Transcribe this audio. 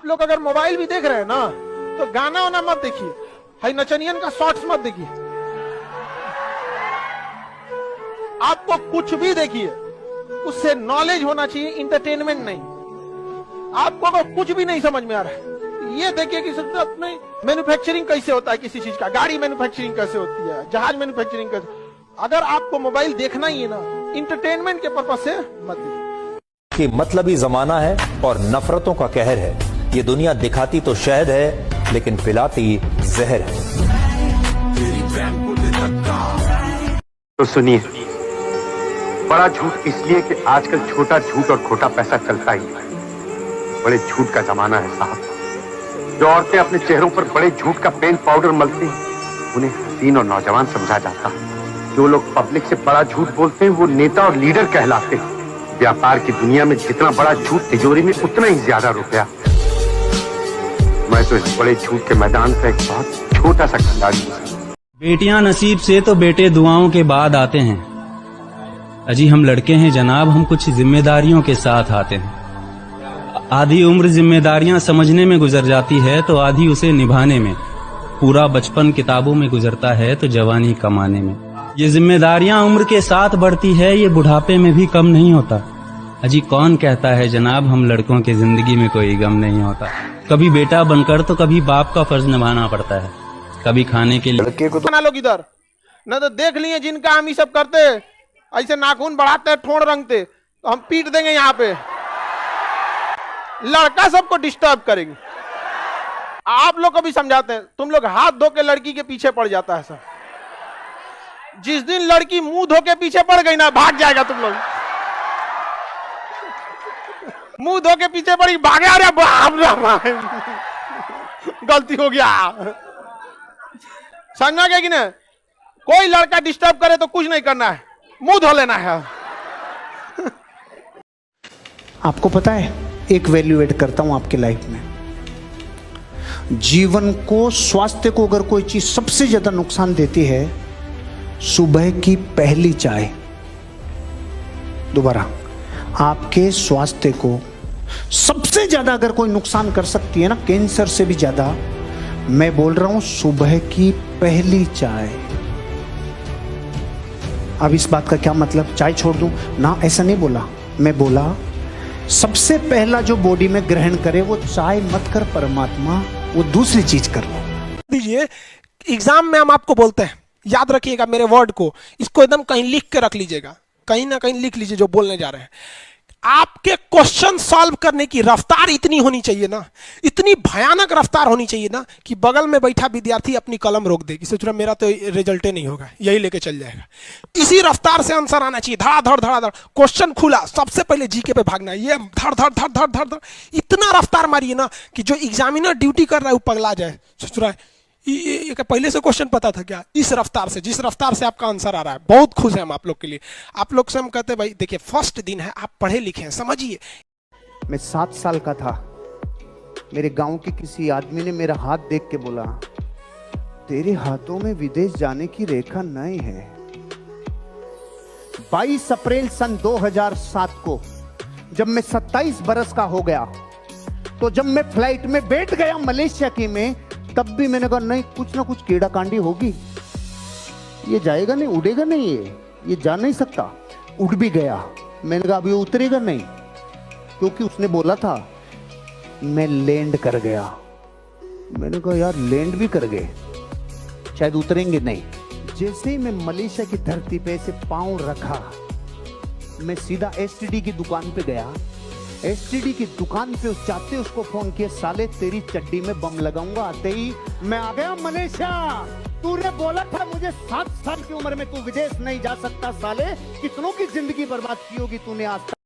लोग अगर मोबाइल भी देख रहे हैं ना तो गाना वाना मत देखिए, हाई नचनियन का शॉर्ट्स मत देखिए। आपको कुछ भी देखिए उससे नॉलेज होना चाहिए, इंटरटेनमेंट नहीं। आपको अगर कुछ भी नहीं समझ में आ रहा है ये देखिए कि मैन्युफैक्चरिंग कैसे होता है किसी चीज का, गाड़ी मैन्युफैक्चरिंग कैसे होती है, जहाज मैन्युफैक्चरिंग कैसे। अगर आपको मोबाइल देखना ही है ना इंटरटेनमेंट के पर्पज से मत देखिए। कि मतलबी जमाना है और नफरतों का कहर है। ये दुनिया दिखाती तो शहद है लेकिन पिलाती जहर है। तो सुनिए, बड़ा झूठ इसलिए कि आजकल छोटा झूठ और खोटा पैसा चलता ही है। बड़े झूठ का जमाना है साहब। जो औरतें अपने चेहरों पर बड़े झूठ का पेंट पाउडर मलती हैं उन्हें हसीन और नौजवान समझा जाता है। जो लोग पब्लिक से बड़ा झूठ बोलते हैं वो नेता और लीडर कहलाते हैं। व्यापार की दुनिया में जितना बड़ा झूठ तिजोरी में उतना ही ज्यादा रुपया। मैं तो इस बड़े झूठ के मैदान का एक बहुत छोटा सा खिलाड़ी हूँ। बेटियां नसीब से तो बेटे दुआओं के बाद आते हैं। अजी हम लड़के हैं जनाब, हम कुछ जिम्मेदारियों के साथ आते हैं। आधी उम्र जिम्मेदारियां समझने में गुजर जाती है तो आधी उसे निभाने में। पूरा बचपन किताबों में गुजरता है तो जवानी कमाने में। ये जिम्मेदारियां उम्र के साथ बढ़ती है, ये बुढ़ापे में भी कम नहीं होता। अजी कौन कहता है जनाब हम लड़कों की जिंदगी में कोई गम नहीं होता। कभी बेटा बनकर तो कभी बाप का फर्ज निभाना पड़ता है। कभी खाने के लिए लड़के को तो लोग इधर न तो देख लिए जिनका हम ये सब करते ऐसे नाखून बढ़ाते ठोड़ रंगते तो हम पीट देंगे यहाँ पे। लड़का सबको डिस्टर्ब करेंगे। आप लोग को भी समझाते हैं, तुम लोग हाथ धो के लड़की के पीछे पड़ जाता है सब। जिस दिन लड़की मुंह धो के पीछे पड़ गई ना भाग जाएगा तुम लोग। मुंह धो के पीछे पड़ी भागे, अरे बाप रे गलती हो गया। समझा गया कि नहीं? कोई लड़का डिस्टर्ब करे तो कुछ नहीं करना है, मुंह धो लेना है। आपको पता है एक वैल्यू ऐड करता हूं आपके लाइफ में। जीवन को, स्वास्थ्य को अगर कोई चीज सबसे ज्यादा नुकसान देती है, सुबह की पहली चाय। दोबारा, आपके स्वास्थ्य को सबसे ज्यादा अगर कोई नुकसान कर सकती है ना, कैंसर से भी ज्यादा, मैं बोल रहा हूं सुबह की पहली चाय। अब इस बात का क्या मतलब, चाय छोड़ दूं ना, ऐसा नहीं बोला। मैं बोला सबसे पहला जो बॉडी में ग्रहण करे वो चाय मत कर परमात्मा, वो दूसरी चीज कर लो। दीजिए एग्जाम में हम आपको बोलते हैं, याद रखिएगा मेरे वर्ड को, इसको एकदम कहीं लिख के रख लीजिएगा, कहीं ना कहीं लिख लीजिए जो बोलने जा रहे हैं। आपके क्वेश्चन सॉल्व करने की रफ्तार इतनी होनी चाहिए ना, इतनी भयानक रफ्तार होनी चाहिए ना कि बगल में बैठा विद्यार्थी अपनी कलम रोक दे, सोच रहा मेरा तो रिजल्ट नहीं होगा, यही लेके चल जाएगा। इसी रफ्तार से आंसर आना चाहिए, धड़ाधड़ धड़ाधड़। क्वेश्चन खुला सबसे पहले जीके पे भागना, ये धड़ धड़ धड़ धड़ धड़ धड़ इतना रफ्तार मारिए ना कि जो एग्जामिनर ड्यूटी कर रहा है वो पगला जाए। सोच रहा है ये पहले से क्वेश्चन पता था क्या? इस रफ्तार से, जिस रफ्तार से आपका आंसर आ रहा है। बहुत खुश हैं हम आप लोग के लिए। आप लोग से हम कहते हैं भाई देखिए फर्स्ट दिन है, आप पढ़े लिखे हैं, समझिए। मैं 7 साल का था, मेरे गांव के किसी आदमी ने मेरा हाथ देख के बोला, तेरे हाथों में विदेश जाने की रेखा नहीं है। 22 अप्रैल सन 2007 को जब मैं 27 बरस का हो गया, तो जब मैं फ्लाइट में बैठ गया मलेशिया की में, तब भी मैंने कहा नहीं, कुछ ना कुछ कीड़ा कांडी होगी, ये जाएगा नहीं, उड़ेगा नहीं, ये जा नहीं सकता। उड़ भी गया, मैंने कहा अभी उतरेगा नहीं, क्योंकि उसने बोला था। मैं लैंड कर गया, मैंने कहा यार लैंड भी कर गए, शायद उतरेंगे नहीं। जैसे ही मैं मलेशिया की धरती पे से पांव रखा, मैं सीधा एसटीडी की दुकान पे गया। एसटीडी की दुकान पे उस चाहते उसको फोन किया, साले तेरी चड्डी में बम लगाऊंगा। आते ही मैं आ गया मलेशिया। तूने बोला था मुझे 7 साल की उम्र में तू विदेश नहीं जा सकता, साले कितनों की जिंदगी बर्बाद की होगी तूने आज तक।